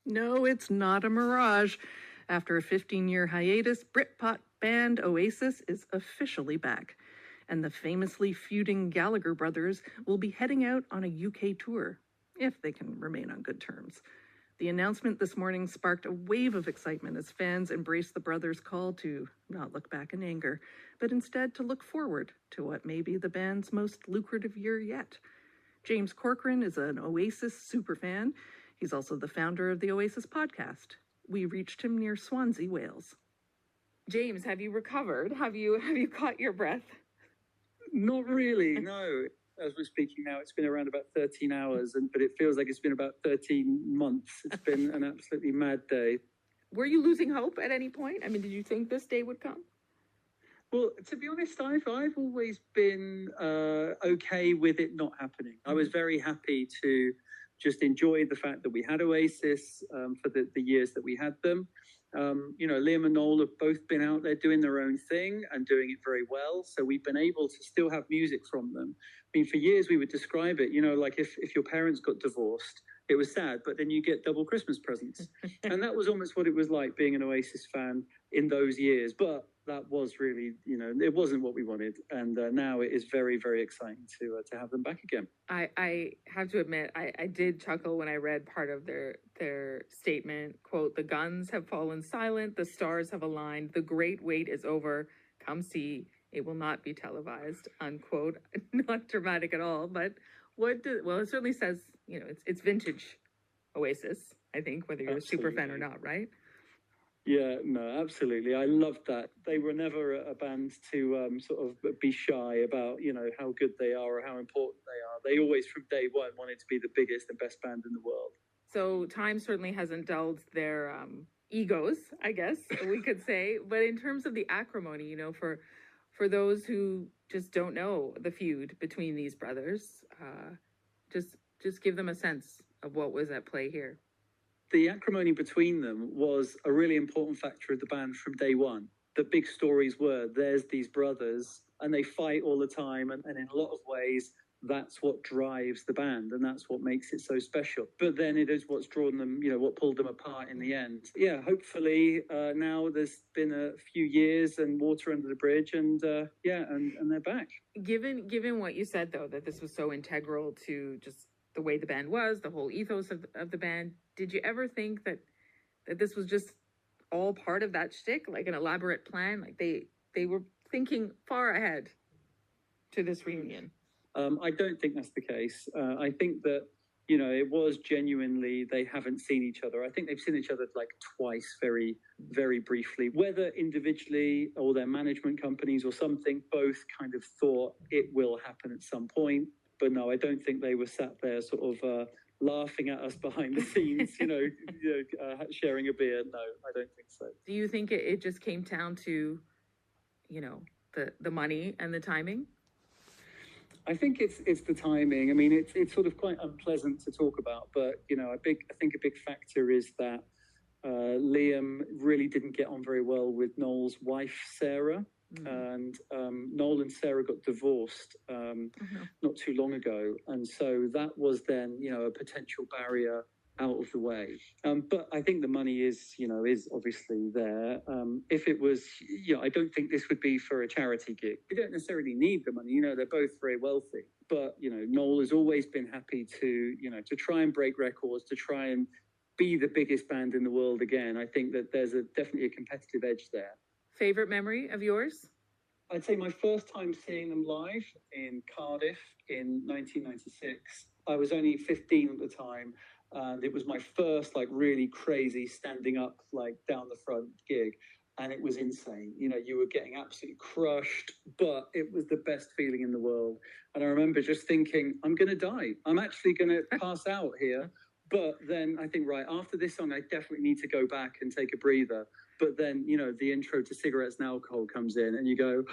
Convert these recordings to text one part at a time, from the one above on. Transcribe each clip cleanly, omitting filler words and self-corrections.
No, it's not a mirage. After a 15-year hiatus, Britpop band Oasis is officially back. And the famously feuding Gallagher brothers will be heading out on a UK tour, if they can remain on good terms. The announcement this morning sparked a wave of excitement as fans embraced the brothers' call to not look back in anger, but instead to look forward to what may be the band's most lucrative year yet. James Corcoran is an Oasis superfan. He's also the founder of the Oasis podcast. We reached him near Swansea, Wales. James, have you recovered? Have you caught your breath? Not really, no. As we're speaking now, it's been around about 13 hours, but it feels like it's been about 13 months. It's been an absolutely mad day. Were you losing hope at any point? I mean, did you think this day would come? Well, to be honest, I've always been okay with it not happening. I was very happy to just enjoy the fact that we had Oasis for the years that we had them. Liam and Noel have both been out there doing their own thing and doing it very well. So we've been able to still have music from them. I mean, for years we would describe it, like if your parents got divorced, it was sad, but then you get double Christmas presents. And that was almost what it was like being an Oasis fan in those years. But that was really, it wasn't what we wanted. And now it is very, very exciting to have them back again. I have to admit, I did chuckle when I read part of their statement, quote, "The guns have fallen silent, the stars have aligned, the great wait is over, come see, it will not be televised," unquote. Not dramatic at all, but it certainly says, it's vintage Oasis, I think, whether you're Absolutely. A super fan or not, right? Yeah, no, absolutely. I loved that. They were never a band to sort of be shy about, how good they are or how important they are. They always, from day one, wanted to be the biggest and best band in the world. So time certainly hasn't dulled their egos, I guess we could say. But in terms of the acrimony, for those who just don't know the feud between these brothers, just give them a sense of what was at play here. The acrimony between them was a really important factor of the band from day one. The big stories were, there's these brothers and they fight all the time. And in a lot of ways, that's what drives the band and that's what makes it so special. But then it is what's drawn them, what pulled them apart in the end. Yeah, hopefully now there's been a few years and water under the bridge and they're back. Given what you said, though, that this was so integral to just the way the band was, the whole ethos of the band, did you ever think that this was just all part of that shtick, like an elaborate plan? Like they were thinking far ahead to this reunion? I don't think that's the case. I think that, it was genuinely, they haven't seen each other. I think they've seen each other like twice, very, very briefly, whether individually or their management companies or something, both kind of thought it will happen at some point. But no, I don't think they were sat there sort of laughing at us behind the scenes, sharing a beer. No, I don't think so. Do you think it just came down to, the money and the timing? I think it's the timing. I mean, it's sort of quite unpleasant to talk about, but I think a big factor is that Liam really didn't get on very well with Noel's wife, Sarah. And Noel and Sarah got divorced not too long ago. And so that was then, a potential barrier out of the way. But I think the money is obviously there. If it was, I don't think this would be for a charity gig. We don't necessarily need the money. They're both very wealthy. But, Noel has always been happy to try and break records, to try and be the biggest band in the world again. I think that there's definitely a competitive edge there. Favorite memory of yours? I'd say my first time seeing them live in Cardiff in 1996. I was only 15 at the time, and it was my first really crazy standing up down the front gig, and it was insane. You were getting absolutely crushed, but it was the best feeling in the world. And I remember just thinking, I'm going to die. I'm actually going to pass out here. But then I think, right, after this song, I definitely need to go back and take a breather. But then, the intro to Cigarettes and Alcohol comes in and you go,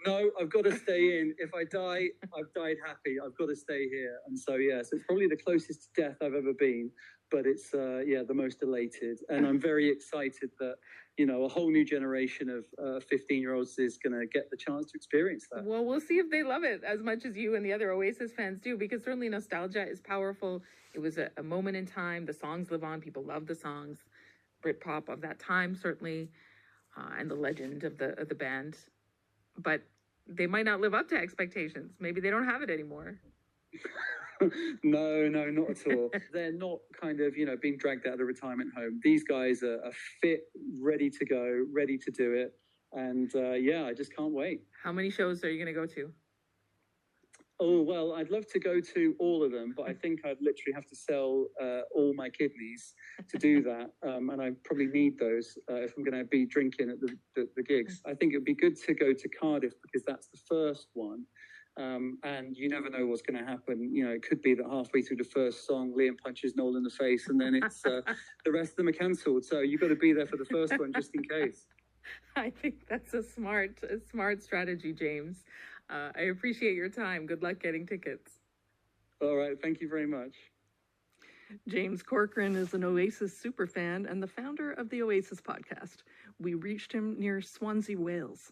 no, I've got to stay in. If I die, I've died happy. I've got to stay here. And so, so it's probably the closest to death I've ever been. but it's the most elated, and I'm very excited that a whole new generation of 15-year-olds is going to get the chance to experience that. Well, we'll see if they love it as much as you and the other Oasis fans do, because certainly nostalgia is powerful. It was a moment in time. The songs live on. People love the songs. Britpop of that time, certainly, and the legend of the band. But they might not live up to expectations. Maybe they don't have it anymore. No, not at all. They're not kind of, being dragged out of the retirement home. These guys are fit, ready to go, ready to do it. And I just can't wait. How many shows are you going to go to? Oh, well, I'd love to go to all of them, but I think I'd literally have to sell all my kidneys to do that. And I probably need those if I'm going to be drinking at the gigs. I think it would be good to go to Cardiff because that's the first one. And you never know what's going to happen. It could be that halfway through the first song, Liam punches Noel in the face, and then it's the rest of them are cancelled. So you've got to be there for the first one just in case. I think that's a smart strategy, James. I appreciate your time. Good luck getting tickets. All right. Thank you very much. James Corcoran is an Oasis superfan and the founder of the Oasis podcast. We reached him near Swansea, Wales.